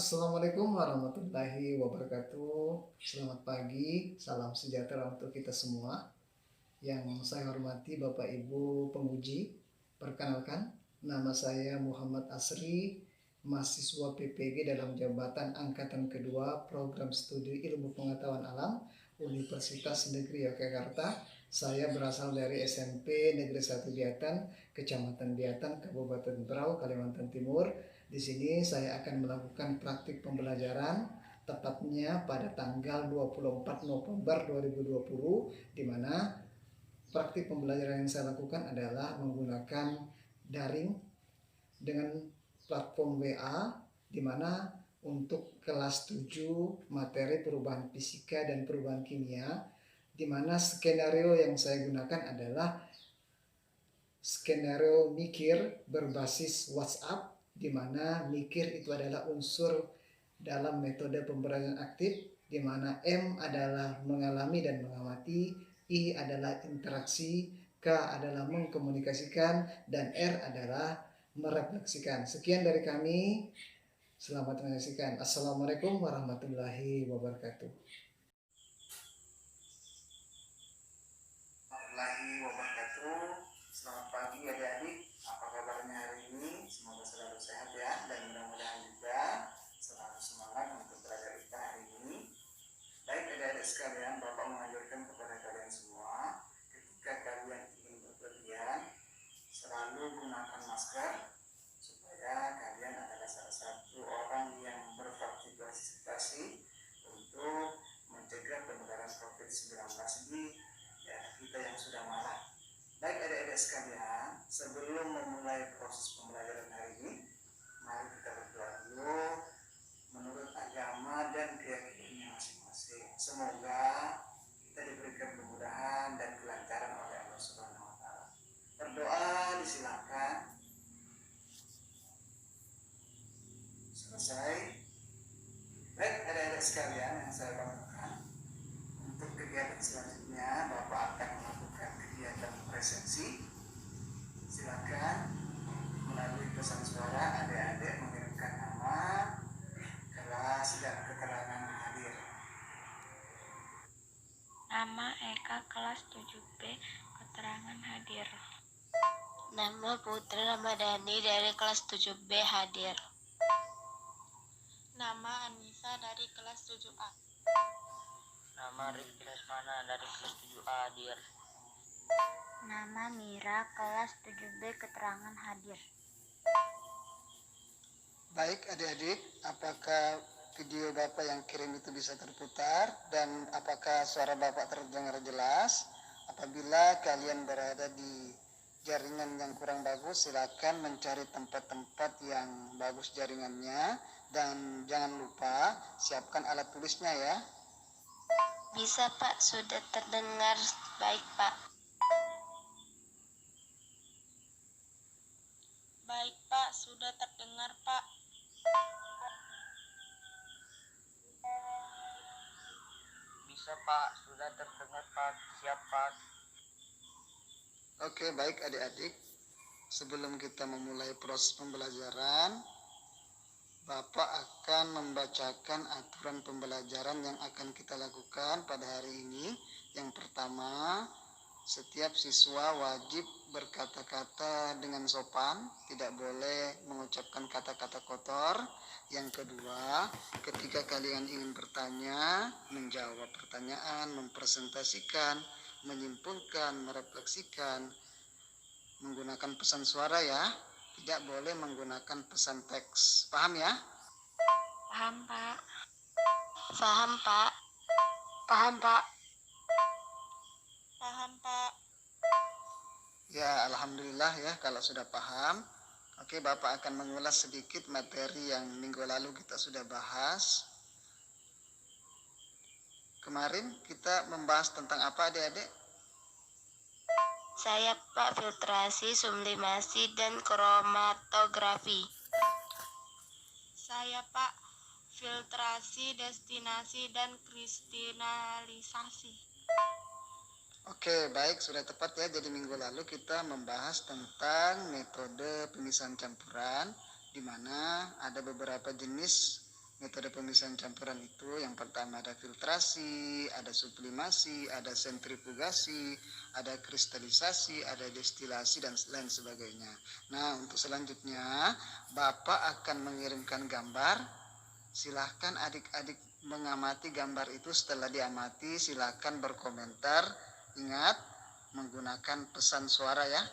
Assalamualaikum warahmatullahi wabarakatuh. Selamat pagi, salam sejahtera untuk kita semua. Yang saya hormati Bapak Ibu penguji, perkenalkan nama saya Muhammad Asri, mahasiswa PPG dalam jabatan angkatan kedua Program Studi Ilmu Pengetahuan Alam Universitas Negeri Yogyakarta. Saya berasal dari SMP Negeri 1 Biatan, Kecamatan Biatan, Kabupaten Berau, Kalimantan Timur. Di sini saya akan melakukan praktik pembelajaran tepatnya pada tanggal 24 November 2020, di mana praktik pembelajaran yang saya lakukan adalah menggunakan daring dengan platform WA, di mana untuk kelas 7 materi perubahan fisika dan perubahan kimia, di mana skenario yang saya gunakan adalah skenario mikir berbasis WhatsApp, di mana mikir itu adalah unsur dalam metode pembelajaran aktif, di mana M adalah mengalami dan mengamati, I adalah interaksi, K adalah mengkomunikasikan, dan R adalah merefleksikan. Sekian dari kami. Selamat menyaksikan. Assalamualaikum warahmatullahi wabarakatuh. Warahmatullahi wabarakatuh. Selamat pagi adik-adik. Apa kabarnya hari ini? Semoga selalu sehat ya, dan mudah-mudahan juga selalu semangat untuk belajar kita hari ini. Baik adik-adik sekalian, Bapak mengajarkan kepada kalian semua, ketika kalian ingin berpergian, selalu gunakan masker, supaya kalian adalah salah satu orang yang berpartisipasi untuk mencegah penularan COVID-19 di kita yang sudah marah. Baik adik-adik sekalian, sebelum memulai proses pembelajaran hari ini, mari kita berdoa dulu menurut agama dan keyakinannya masing-masing. Semoga kita diberikan kemudahan dan kelancaran oleh Allah Subhanahu wa taala. Berdoa disilakan. Selesai. Baik adik-adik sekalian yang saya banggakan, untuk kegiatan selanjutnya Bapak akan melakukan kegiatan presensi. Silakan melalui pesan suara adik-adik mengirimkan nama, kelas, dan keterangan hadir. Nama Eka, kelas 7B, keterangan hadir. Nama Putri Ramadhani dari kelas 7B hadir. Nama Anissa dari kelas 7A. Nama Rifki Lesmana dari kelas 7A hadir. Nama Mira, kelas 7B, keterangan hadir. Baik adik-adik, apakah video Bapak yang kirim itu bisa terputar, dan apakah suara Bapak terdengar jelas? Apabila kalian berada di jaringan yang kurang bagus, silakan mencari tempat-tempat yang bagus jaringannya, dan jangan lupa siapkan alat tulisnya ya. Bisa Pak, sudah terdengar baik Pak. Baik Pak, sudah terdengar Pak. Bisa Pak, sudah terdengar Pak. Siap Pak. Oke, baik adik-adik. Sebelum kita memulai proses pembelajaran, Bapak akan membacakan aturan pembelajaran yang akan kita lakukan pada hari ini. Yang pertama, setiap siswa wajib berkata-kata dengan sopan, tidak boleh mengucapkan kata-kata kotor. Yang kedua, ketika kalian ingin bertanya, menjawab pertanyaan, mempresentasikan, menyimpulkan, merefleksikan, menggunakan pesan suara ya. Tidak boleh menggunakan pesan teks. Paham ya? Paham, Pak. Paham Pak. Paham Pak. Paham Pak. Ya, alhamdulillah ya kalau sudah paham. Oke, Bapak akan mengulas sedikit materi yang minggu lalu kita sudah bahas. Kemarin kita membahas tentang apa adik-adik? Saya Pak, filtrasi, sublimasi, dan kromatografi. Saya Pak, filtrasi, destinasi, dan kristinalisasi. Oke, baik, sudah tepat ya. Jadi minggu lalu kita membahas tentang metode pemisahan campuran, di mana ada beberapa jenis Metode pemisahan campuran itu yang pertama ada filtrasi, ada sublimasi, ada sentrifugasi, ada kristalisasi, ada destilasi, dan lain sebagainya. Nah, untuk selanjutnya Bapak akan mengirimkan gambar. Silahkan adik-adik mengamati gambar itu. Setelah diamati silahkan berkomentar. Ingat, menggunakan pesan suara ya,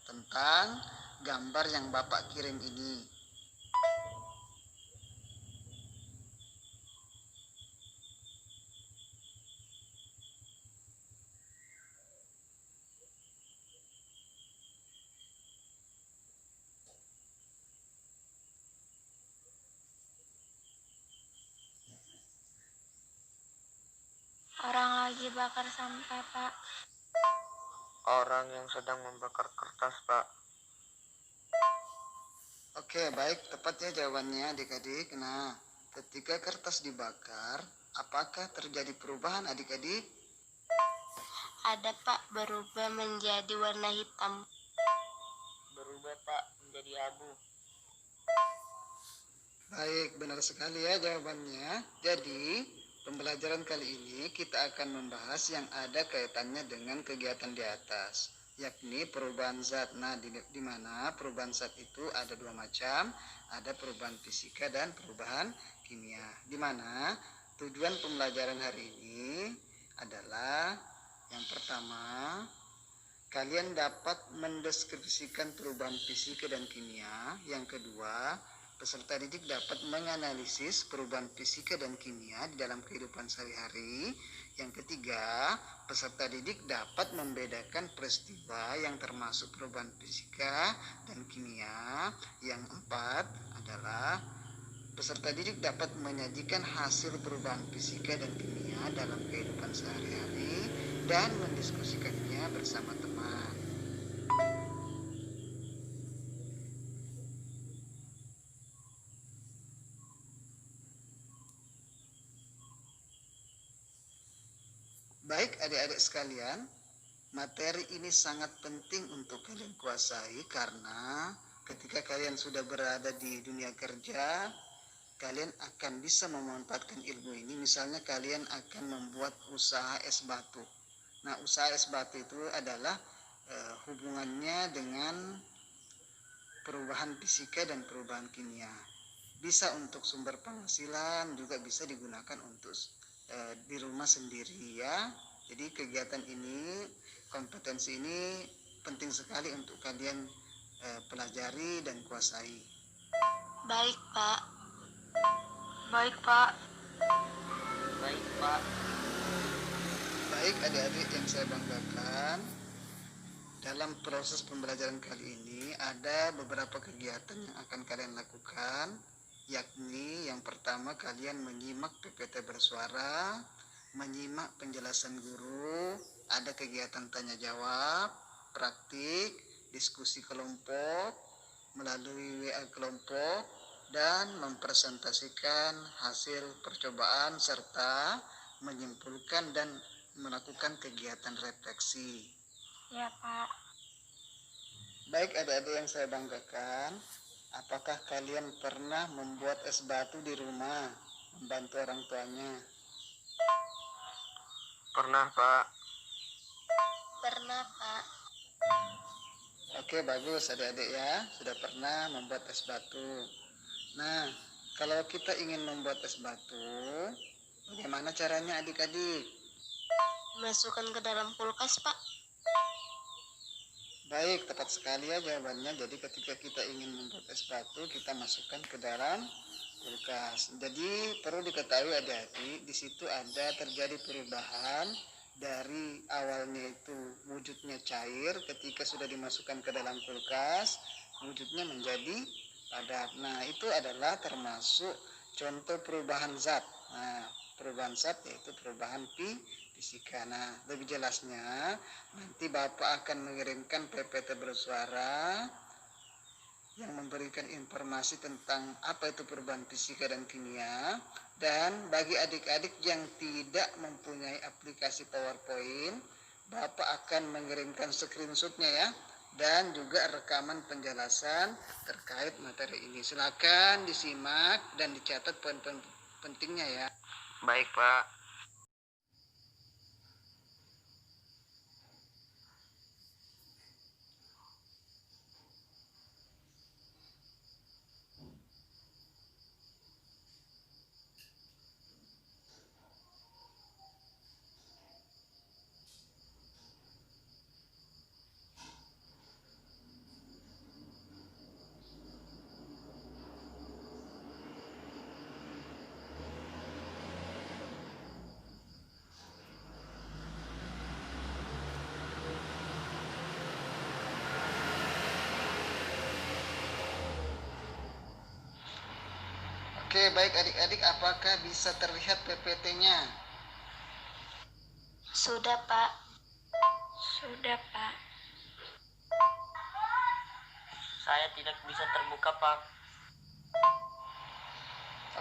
tentang gambar yang Bapak kirim ini. Orang lagi bakar sampah, Pak. Orang yang sedang membakar kertas, Pak. Oke, baik, tepatnya jawabannya adik-adik. Nah, ketika kertas dibakar, apakah terjadi perubahan adik-adik? Ada Pak, berubah menjadi warna hitam. Berubah, Pak, menjadi abu. Baik, benar sekali ya jawabannya. Jadi, pembelajaran kali ini kita akan membahas yang ada kaitannya dengan kegiatan di atas, yakni perubahan zat. Nah, di mana perubahan zat itu ada dua macam, ada perubahan fisika dan perubahan kimia. Di mana tujuan pembelajaran hari ini adalah yang pertama, kalian dapat mendeskripsikan perubahan fisika dan kimia. Yang kedua, peserta didik dapat menganalisis perubahan fisika dan kimia di dalam kehidupan sehari-hari. Yang ketiga, peserta didik dapat membedakan peristiwa yang termasuk perubahan fisika dan kimia. Yang keempat adalah peserta didik dapat menyajikan hasil perubahan fisika dan kimia dalam kehidupan sehari-hari dan mendiskusikannya bersama teman. Baik adik-adik sekalian, materi ini sangat penting untuk kalian kuasai karena ketika kalian sudah berada di dunia kerja, kalian akan bisa memanfaatkan ilmu ini. Misalnya kalian akan membuat usaha es batu. Nah, usaha es batu itu adalah hubungannya dengan perubahan fisika dan perubahan kimia. Bisa untuk sumber penghasilan, juga bisa digunakan untuk di rumah sendiri ya. Jadi kegiatan ini, kompetensi ini penting sekali untuk kalian pelajari dan kuasai. Baik Pak. Baik, Pak. Baik, Pak. Baik adik-adik yang saya banggakan, dalam proses pembelajaran kali ini ada beberapa kegiatan yang akan kalian lakukan, yakni yang pertama kalian menyimak PPT bersuara, menyimak penjelasan guru, ada kegiatan tanya jawab, praktik, diskusi kelompok, melalui WA kelompok, dan mempresentasikan hasil percobaan serta menyimpulkan dan melakukan kegiatan refleksi. Ya, Pak. Baik adik-adik yang saya banggakan, apakah kalian pernah membuat es batu di rumah, membantu orang tuanya? Pernah, Pak. Pernah Pak. Oke, bagus adik-adik ya, sudah pernah membuat es batu. Nah, kalau kita ingin membuat es batu, bagaimana caranya adik-adik? Masukkan ke dalam kulkas Pak. Baik, tepat sekali ya jawabannya. Jadi ketika kita ingin membuat es batu, kita masukkan ke dalam kulkas. Jadi perlu diketahui adik-adik, di situ ada terjadi perubahan dari awalnya itu wujudnya cair, ketika sudah dimasukkan ke dalam kulkas, wujudnya menjadi padat. Nah, itu adalah termasuk contoh perubahan zat. Nah, perubahan zat yaitu perubahan fisika. Nah, lebih jelasnya nanti Bapak akan mengirimkan PPT bersuara yang memberikan informasi tentang apa itu perubahan fisika dan kimia. Dan bagi adik-adik yang tidak mempunyai aplikasi PowerPoint, Bapak akan mengirimkan screenshotnya ya, dan juga rekaman penjelasan terkait materi ini. Silakan disimak dan dicatat poin-poin pentingnya ya. Baik, Pak. Oke, baik adik-adik, apakah bisa terlihat PPT-nya? Sudah, Pak. Sudah, Pak. Saya tidak bisa terbuka, Pak.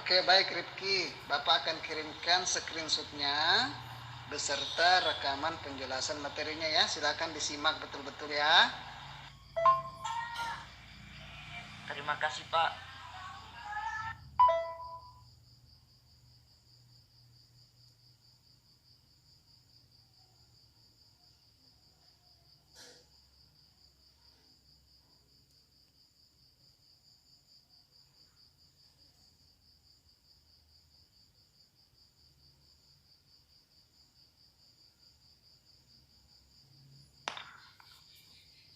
Oke, baik Rifki, Bapak akan kirimkan screenshot-nya beserta rekaman penjelasan materinya ya. Silakan disimak betul-betul ya. Terima kasih, Pak.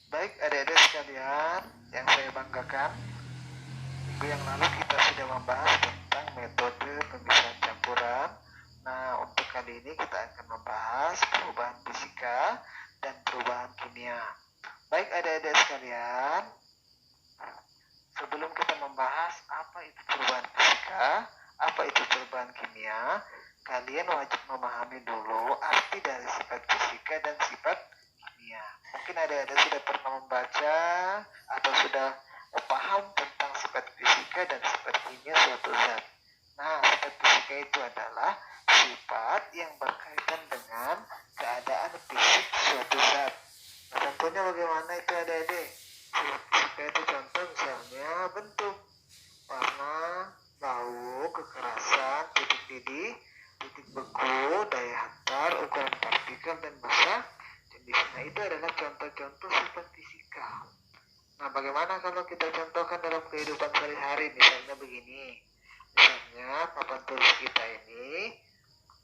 Baik adik-adik sekalian yang saya banggakan, minggu yang lalu kita sudah membahas tentang metode pemisahan campuran. Nah, untuk kali ini kita akan membahas perubahan fisika dan perubahan kimia. Baik adik-adik sekalian, sebelum kita membahas apa itu perubahan fisika, apa itu perubahan kimia, kalian wajib memahami dulu arti dari sifat fisika dan sifat kimia. Mungkin adik-adik sudah pernah membaca atau sudah paham tentang sifat fisika dan sifat kimia suatu zat. Nah, sifat fisika itu adalah sifat yang berkaitan dengan keadaan fisik suatu zat. Nah, contohnya bagaimana itu adik-adik? Sifat fisika itu contoh misalnya bentuk, warna, bau, kekerasan, titik didih, titik beku, daya hantar, ukuran partikel, dan massa jenis. Nah, itu adalah contoh-contoh sifat fisika. Nah, bagaimana kalau kita contohkan dalam kehidupan sehari-hari? Misalnya begini. Misalnya, papan tulis kita ini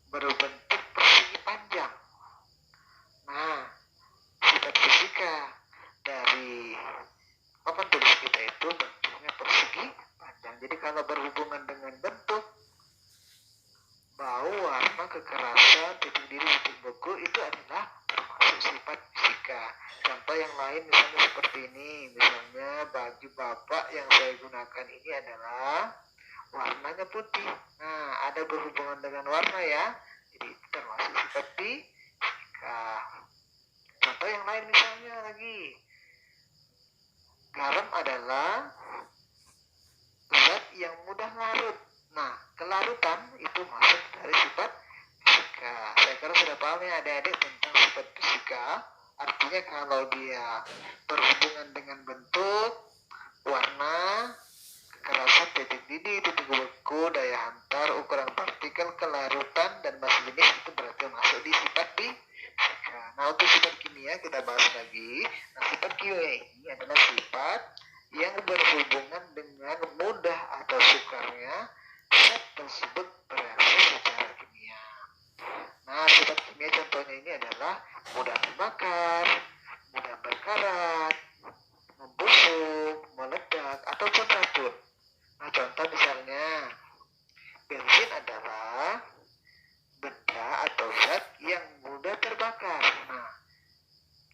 berbentuk persegi panjang. Nah, sifat fisika dari papan tulis kita itu bentuknya persegi panjang. Jadi kalau berhubungan dengan bentuk, bau, warna, kekerasan, titik didih, titik beku, itu adalah termasuk sifat fisika. Contoh yang lain misalnya seperti ini. Misalnya baju bapak yang saya gunakan ini adalah warnanya putih. Nah, ada berhubungan dengan warna ya. Jadi itu termasuk sifat fisika. Contoh yang lain misalnya lagi. Garam adalah zat yang mudah larut. Nah, kelarutan itu masuk dari sifat fisika. Saya kira sudah paham ya adik-adik tentang sifat fisika. Artinya kalau dia berhubungan dengan bentuk, warna, kekerasan, titik didih, titik beku, daya hantar, ukuran partikel, kelarutan, dan massa jenis, itu berarti masuk di sifat fisika. Nah, untuk sifat kimia kita bahas lagi. Nah, sifat kimia ini adalah sifat yang berhubungan dengan mudah atau sukarnya zat tersebut bereaksi secara kimia. Nah, sifat kimia contohnya ini adalah mudah terbakar, mudah berkarat, membusuk, meledak, ataupun racun. Nah, contoh misalnya, bensin adalah benda atau zat yang mudah terbakar. Nah,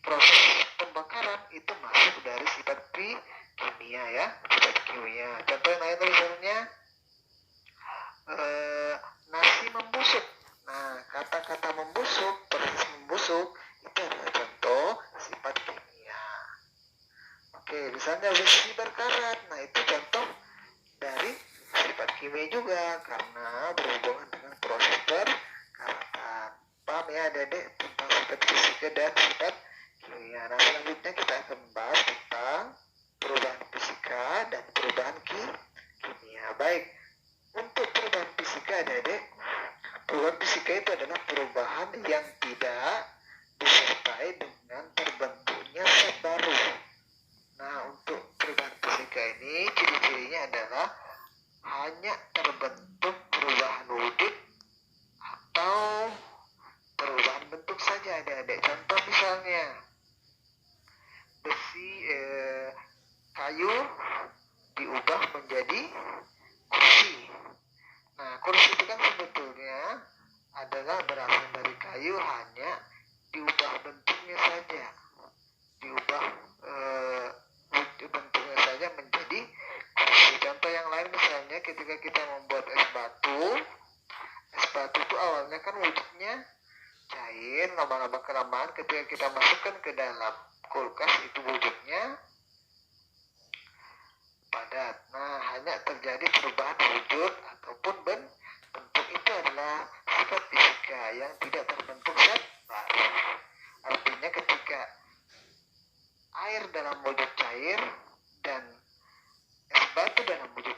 proses pembakaran itu masuk dari sifat kimia ya, sifat kimia. Contoh yang lain misalnya, nasi membusuk. Nah, kata-kata membusuk, proses membusuk, itu adalah contoh sifat kimia. Oke, misalnya besi berkarat. Nah, itu contoh dari sifat kimia juga, karena berhubungan dengan proses perkaratan. Paham ya adik-adik tentang sifat fisika dan sifat kimia. Nah, selanjutnya kita akan membahas tentang perubahan fisika dan perubahan kimia. Baik, untuk perubahan fisika adalah perubahan yang tidak disertai dengan terbentuknya zat baru. Nah, untuk perubahan fisika ini ciri-cirinya adalah hanya terbentuk perubahan wujud atau perubahan bentuk saja, adik-adik. Contoh misalnya kayu diubah menjadi kursi. Nah, kursi itu kan sebetulnya adalah berasal dari kayu, hanya diubah bentuknya saja, diubah bentuknya saja menjadi kursi. Contoh yang lain misalnya ketika kita membuat es batu itu awalnya kan wujudnya cair, lama-lama kelamaan ketika kita masukkan ke dalam kulkas itu wujudnya padat. Nah, hanya terjadi perubahan wujud ataupun bentuk, itu adalah sifat fisika yang tidak terbentuk zat baru. Artinya ketika air dalam wujud cair dan es batu dalam wujud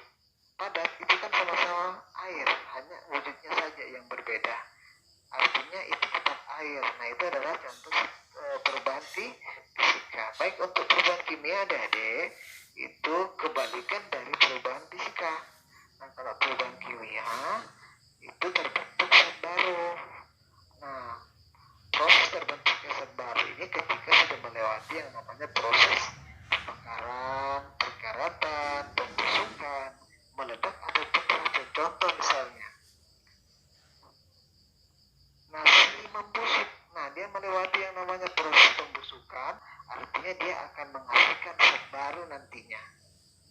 padat itu kan sama-sama air, hanya wujudnya saja yang berbeda. Artinya itu tetap air. Nah, itu adalah contoh perubahan fisika. Baik, untuk perubahan kimia adik-adik itu kebalikan dari perubahan fisika. Nah, kalau perubahan kimia itu terbentuk zat baru. Nah, proses terbentuknya zat baru ini ketika sudah melewati yang namanya proses pembakaran, perkaratan, pembusukan, meledak ataupun racun. Contoh misalnya nasi membusuk. Nah, dia melewati yang namanya proses pembusukan, artinya dia akan menghasilkan zat baru nantinya.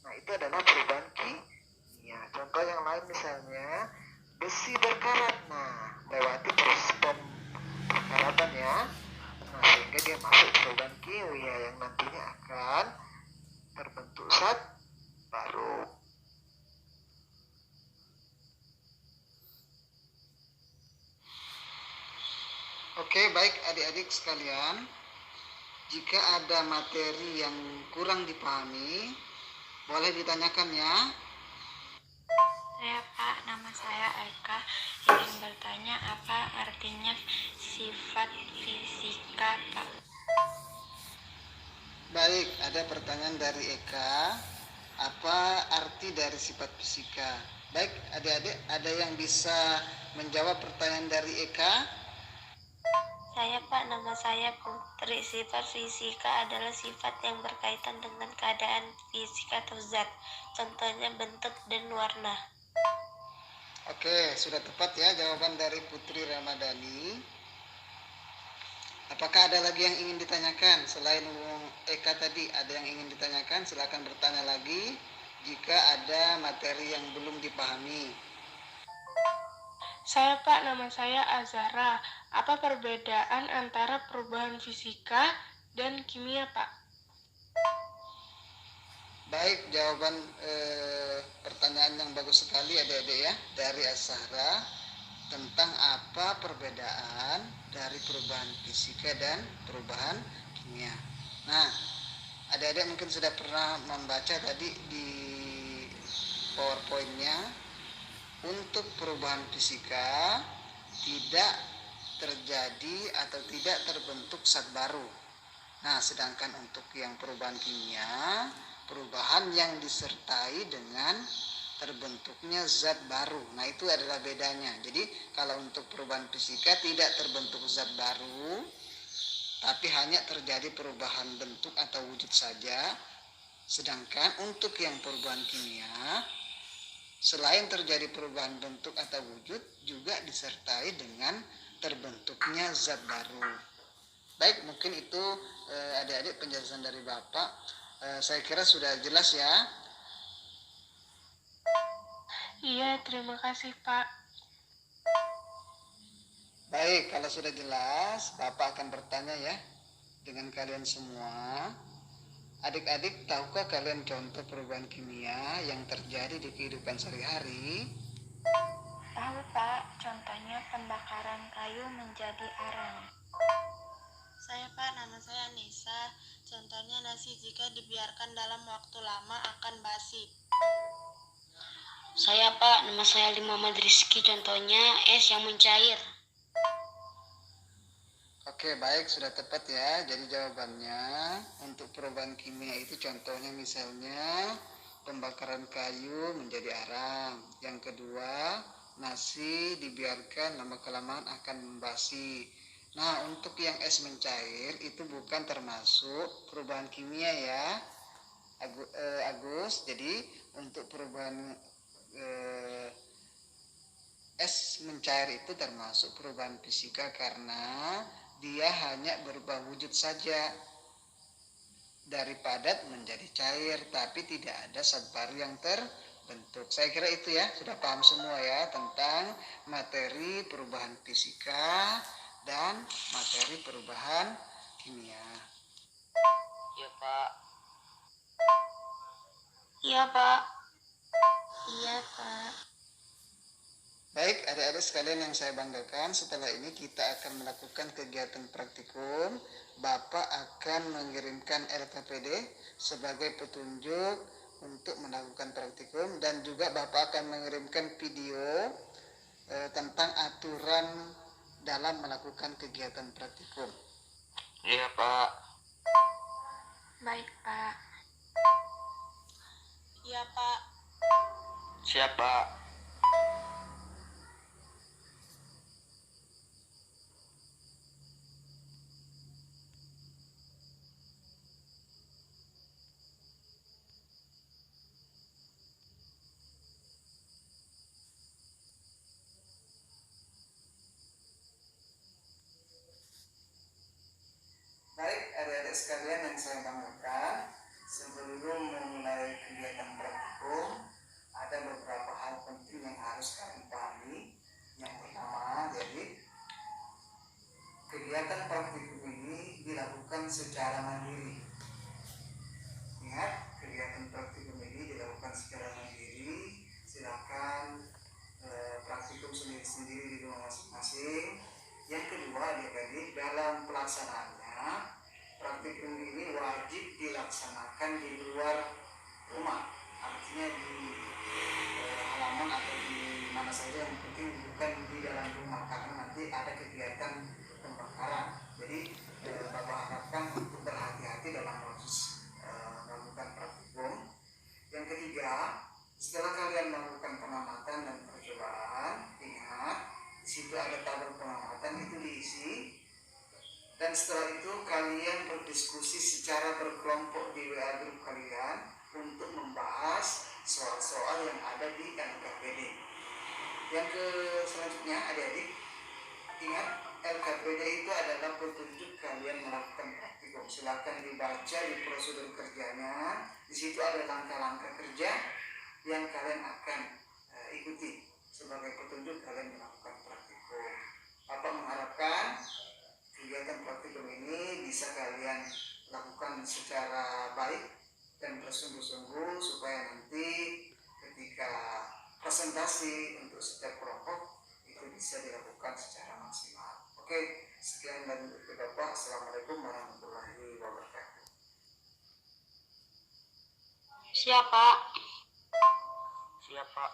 Nah, itu adalah perubahan kimia. Contoh yang lain misalnya besi berkarat. Nah, melewati proses perkaratan ya. Nah, sehingga dia masuk perubahan kimia yang nantinya akan terbentuk zat baru. Oke, baik adik-adik sekalian. Jika ada materi yang kurang dipahami, boleh ditanyakan ya. Saya Pak, nama saya Eka, ingin bertanya apa artinya sifat fisika Pak? Baik, ada pertanyaan dari Eka. Apa arti dari sifat fisika? Baik, adik-adik, ada yang bisa menjawab pertanyaan dari Eka? Saya Pak, nama saya Putri. Sifat fisika adalah sifat yang berkaitan dengan keadaan fisik atau zat. Contohnya bentuk dan warna. Oke, sudah tepat ya jawaban dari Putri Ramadhani. Apakah ada lagi yang ingin ditanyakan selain Eka tadi? Ada yang ingin ditanyakan? Silakan bertanya lagi jika ada materi yang belum dipahami. Saya Pak, nama saya Azara. Apa perbedaan antara perubahan fisika dan kimia Pak? Baik, jawaban pertanyaan yang bagus sekali adik-adik ya dari Azara tentang apa perbedaan dari perubahan fisika dan perubahan kimia. Nah, adik-adik mungkin sudah pernah membaca tadi di PowerPoint-nya. Untuk perubahan fisika tidak terjadi atau tidak terbentuk zat baru. Nah, sedangkan untuk yang perubahan kimia, perubahan yang disertai dengan terbentuknya zat baru. Nah, itu adalah bedanya. Jadi, kalau untuk perubahan fisika tidak terbentuk zat baru, tapi hanya terjadi perubahan bentuk atau wujud saja. Sedangkan untuk yang perubahan kimia, selain terjadi perubahan bentuk atau wujud, juga disertai dengan terbentuknya zat baru. Baik, mungkin itu adik-adik penjelasan dari Bapak. Saya kira sudah jelas ya. Iya, terima kasih Pak. Baik, kalau sudah jelas, Bapak akan bertanya ya dengan kalian semua. Adik-adik, tahukah kalian contoh perubahan kimia yang terjadi di kehidupan sehari-hari? Tahu Pak, contohnya pembakaran kayu menjadi arang. Saya Pak, nama saya Nisa. Contohnya nasi jika dibiarkan dalam waktu lama akan basi. Saya Pak, nama saya Muhammad Rizky. Contohnya es yang mencair. Oke, baik, sudah tepat ya. Jadi jawabannya untuk perubahan kimia itu contohnya misalnya pembakaran kayu menjadi arang. Yang kedua, nasi dibiarkan lama-kelamaan akan membasi. Nah, untuk yang es mencair itu bukan termasuk perubahan kimia ya, Agus. Jadi untuk perubahan es mencair itu termasuk perubahan fisika karena dia hanya berubah wujud saja dari padat menjadi cair, tapi tidak ada zat baru yang terbentuk. Saya kira itu ya, sudah paham semua ya tentang materi perubahan fisika dan materi perubahan kimia. Iya Pak. Iya, Pak. Iya, Pak. Baik, adik-adik sekalian yang saya banggakan, setelah ini kita akan melakukan kegiatan praktikum. Bapak akan mengirimkan LKPD sebagai petunjuk untuk melakukan praktikum dan juga Bapak akan mengirimkan video tentang aturan dalam melakukan kegiatan praktikum. Iya Pak. Baik, Pak. Iya, Pak. Siap Pak. Baik, adik-adik sekalian yang saya banggakan, sebelum memulai kegiatan praktikum, ada beberapa hal penting yang harus kalian pahami. Yang pertama, jadi kegiatan praktikum ini dilakukan secara mandiri. Ingat, kegiatan praktikum ini dilakukan secara mandiri. Silakan praktikum sendiri-sendiri di rumah masing-masing. Yang kedua, adik-adik, dalam pelaksanaannya praktikum ini wajib dilaksanakan di luar rumah, artinya di halaman atau di mana saja, yang penting bukan di dalam rumah karena nanti ada kegiatan pembakaran. Jadi Bapak harapkan untuk berhati-hati dalam proses melakukan praktikum. Yang ketiga, setelah kalian melakukan pengamatan dan percobaan, ingat di situ ada tabel pengamatan, itu diisi. Dan setelah itu kalian berdiskusi secara berkelompok di WA group kalian untuk membahas soal-soal yang ada di LKPD. Yang selanjutnya, adik-adik, ingat LKPD itu adalah petunjuk kalian melakukan praktikum. Silakan dibaca di prosedur kerjanya. Di situ ada langkah-langkah kerja yang kalian akan ikuti sebagai petunjuk kalian melakukan praktikum. Bapak mengharapkan kegiatan praktikum ini bisa kalian lakukan secara baik dan bersungguh-sungguh supaya nanti ketika presentasi untuk setiap kelompok itu bisa dilakukan secara maksimal. Oke, sekian dan itu Bapak. Assalamualaikum warahmatullahi wabarakatuh. Siap, Pak. Siap Pak.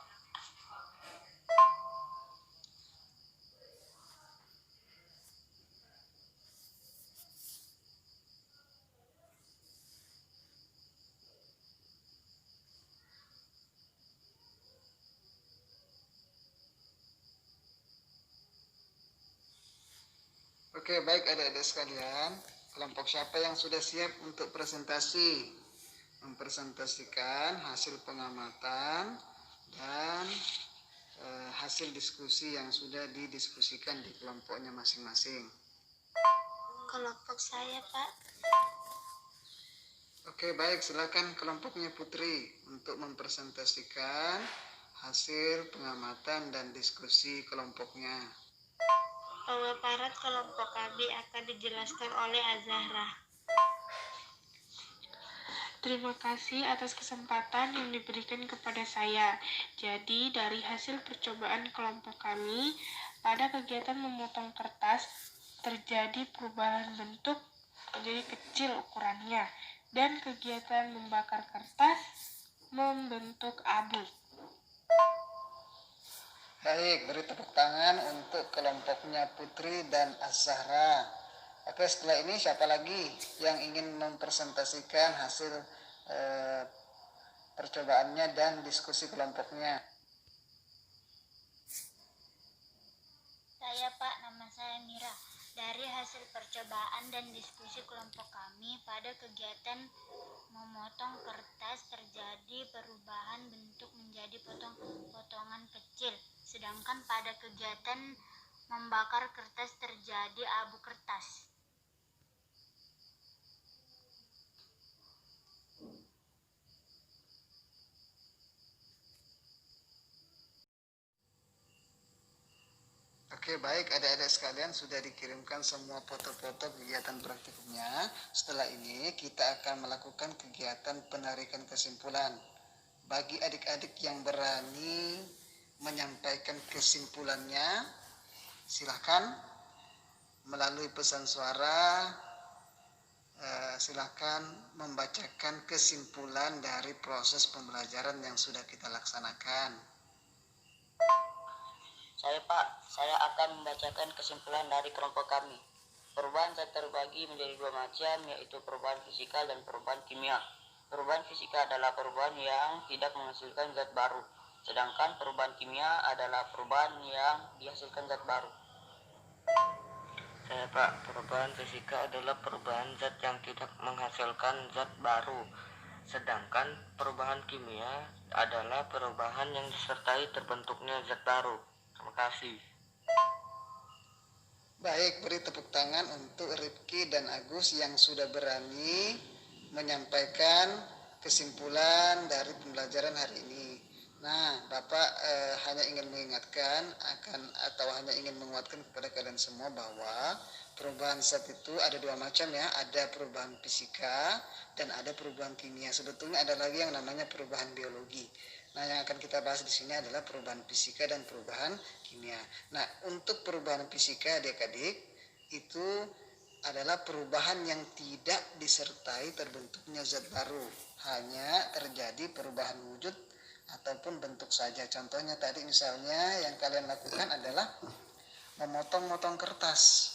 Oke, baik adik-adik sekalian, kelompok siapa yang sudah siap untuk presentasi? Mempresentasikan hasil pengamatan dan hasil diskusi yang sudah didiskusikan di kelompoknya masing-masing. Kelompok saya, Pak. Oke, baik, silakan kelompoknya Putri untuk mempresentasikan hasil pengamatan dan diskusi kelompoknya. Pemaparan kelompok kami akan dijelaskan oleh Azahra. Terima kasih atas kesempatan yang diberikan kepada saya. Jadi, dari hasil percobaan kelompok kami, pada kegiatan memotong kertas, terjadi perubahan bentuk menjadi kecil ukurannya, dan kegiatan membakar kertas membentuk abu. Baik, beri tepuk tangan untuk kelompoknya Putri dan Az-Zahra. Oke, setelah ini siapa lagi yang ingin mempresentasikan hasil percobaannya dan diskusi kelompoknya? Saya Pak, nama saya Mira. Dari hasil percobaan dan diskusi kelompok kami pada kegiatan memotong kertas terjadi perubahan bentuk menjadi potongan kecil. Sedangkan pada kegiatan membakar kertas terjadi abu kertas. Oke, baik adik-adik sekalian, sudah dikirimkan semua foto-foto kegiatan praktikumnya. Setelah ini kita akan melakukan kegiatan penarikan kesimpulan. Bagi adik-adik yang berani menyampaikan kesimpulannya, silakan melalui pesan suara, silakan membacakan kesimpulan dari proses pembelajaran yang sudah kita laksanakan. Saya Pak, saya akan membacakan kesimpulan dari kelompok kami. Perubahan zat terbagi menjadi dua macam, yaitu perubahan fisika dan perubahan kimia. Perubahan fisika adalah perubahan yang tidak menghasilkan zat baru, sedangkan perubahan kimia adalah perubahan yang dihasilkan zat baru. Saya Pak, perubahan fisika adalah perubahan zat yang tidak menghasilkan zat baru, sedangkan perubahan kimia adalah perubahan yang disertai terbentuknya zat baru. Terima kasih. Baik, beri tepuk tangan untuk Rifki dan Agus yang sudah berani menyampaikan kesimpulan dari pembelajaran hari ini. Nah, Bapak hanya ingin mengingatkan hanya ingin menguatkan kepada kalian semua bahwa perubahan zat itu ada dua macam ya, ada perubahan fisika dan ada perubahan kimia. Sebetulnya ada lagi yang namanya perubahan biologi. Nah, yang akan kita bahas di sini adalah perubahan fisika dan perubahan kimia. Nah, untuk perubahan fisika adik-adik itu adalah perubahan yang tidak disertai terbentuknya zat baru, hanya terjadi perubahan wujud ataupun bentuk saja. Contohnya tadi misalnya yang kalian lakukan adalah memotong-motong kertas.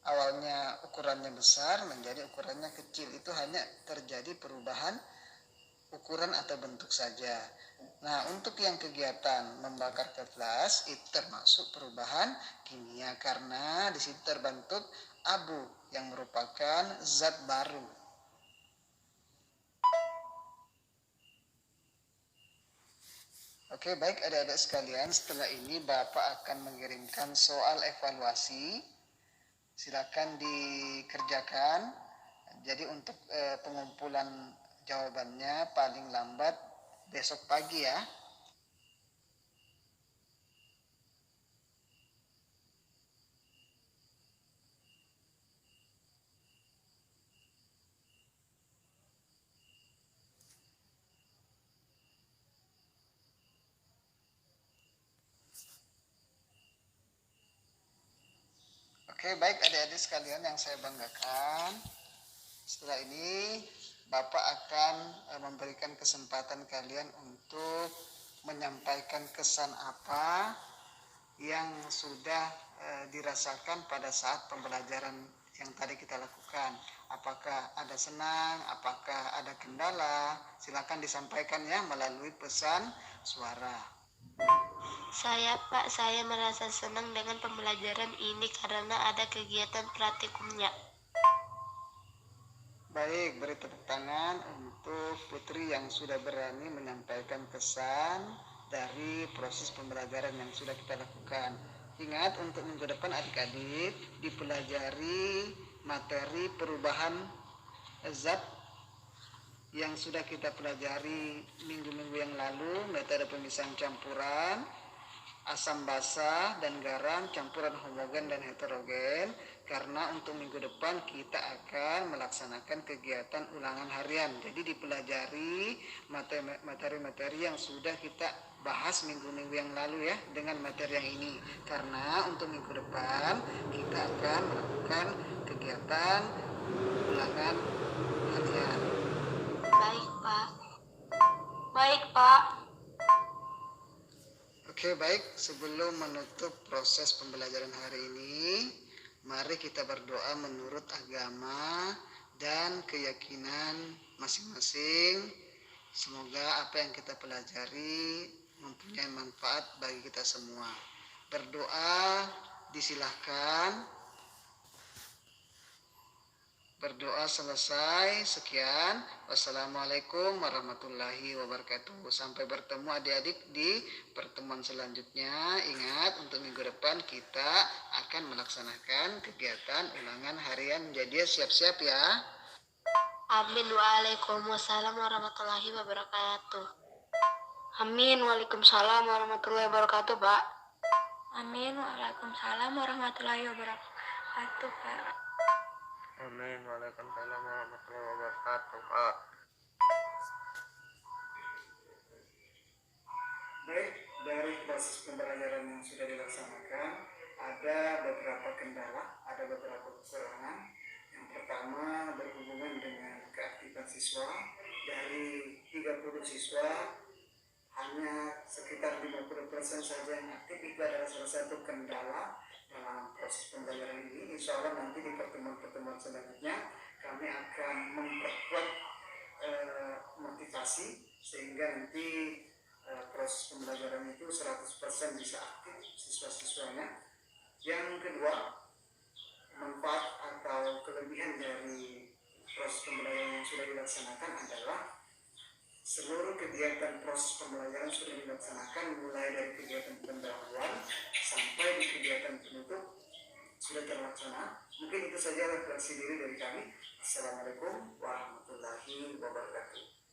Awalnya ukurannya besar menjadi ukurannya kecil, itu hanya terjadi perubahan ukuran atau bentuk saja. Nah, untuk yang kegiatan membakar kertas itu termasuk perubahan kimia karena di situ terbentuk abu yang merupakan zat baru. Oke, baik adik-adik sekalian, setelah ini Bapak akan mengirimkan soal evaluasi. Silakan dikerjakan. Jadi untuk pengumpulan jawabannya paling lambat besok pagi ya. Oke, baik adik-adik sekalian yang saya banggakan. Setelah ini Bapak akan memberikan kesempatan kalian untuk menyampaikan kesan apa yang sudah dirasakan pada saat pembelajaran yang tadi kita lakukan. Apakah ada senang, apakah ada kendala? Silakan disampaikan ya melalui pesan suara. Saya Pak, saya merasa senang dengan pembelajaran ini karena ada kegiatan praktikumnya. Baik, beri tepuk tangan untuk Putri yang sudah berani menyampaikan kesan dari proses pembelajaran yang sudah kita lakukan. Ingat, untuk minggu depan adik-adik dipelajari materi perubahan zat yang sudah kita pelajari minggu-minggu yang lalu, metode pemisahan campuran, asam basa dan garam, campuran homogen dan heterogen. Karena untuk minggu depan kita akan melaksanakan kegiatan ulangan harian. Jadi dipelajari materi-materi yang sudah kita bahas minggu-minggu yang lalu ya dengan materi yang ini. Karena untuk minggu depan kita akan melakukan kegiatan ulangan harian. Baik Pak. Baik Pak. Oke, baik. Sebelum menutup proses pembelajaran hari ini, Mari kita berdoa menurut agama dan keyakinan masing-masing. Semoga apa yang kita pelajari mempunyai manfaat bagi kita semua. Berdoa disilahkan. Berdoa selesai. Sekian. Wassalamualaikum warahmatullahi wabarakatuh. Sampai bertemu adik-adik di pertemuan selanjutnya. Ingat, untuk minggu depan kita akan melaksanakan kegiatan ulangan harian. Jadi siap-siap ya. Amin. Waalaikumsalam warahmatullahi wabarakatuh. Amin. Waalaikumsalam warahmatullahi wabarakatuh, Pak. Amin. Waalaikumsalam warahmatullahi wabarakatuh, Pak. Amin. Waalaikumsalam warahmatullahi wabarakatuh, Pak. Baik, dari proses pembelajaran yang sudah dilaksanakan, ada beberapa kendala, ada beberapa kekurangan. Yang pertama berhubungan dengan keaktifan siswa. Dari 30 siswa, hanya sekitar 50% saja yang aktif. Itu adalah salah satu kendala dalam proses pembelajaran ini. Insya Allah nanti di pertemuan-pertemuan selanjutnya kami akan memperkuat motivasi sehingga nanti proses pembelajaran itu 100% bisa aktif siswa-siswanya. Yang kedua, manfaat atau kelebihan dari proses pembelajaran yang sudah dilaksanakan adalah seluruh kegiatan proses pembelajaran sudah dilaksanakan, mulai dari kegiatan pendahuluan sampai di kegiatan penutup sudah terlaksana. Mungkin itu saja refleksi diri dari kami. Assalamualaikum warahmatullahi wabarakatuh.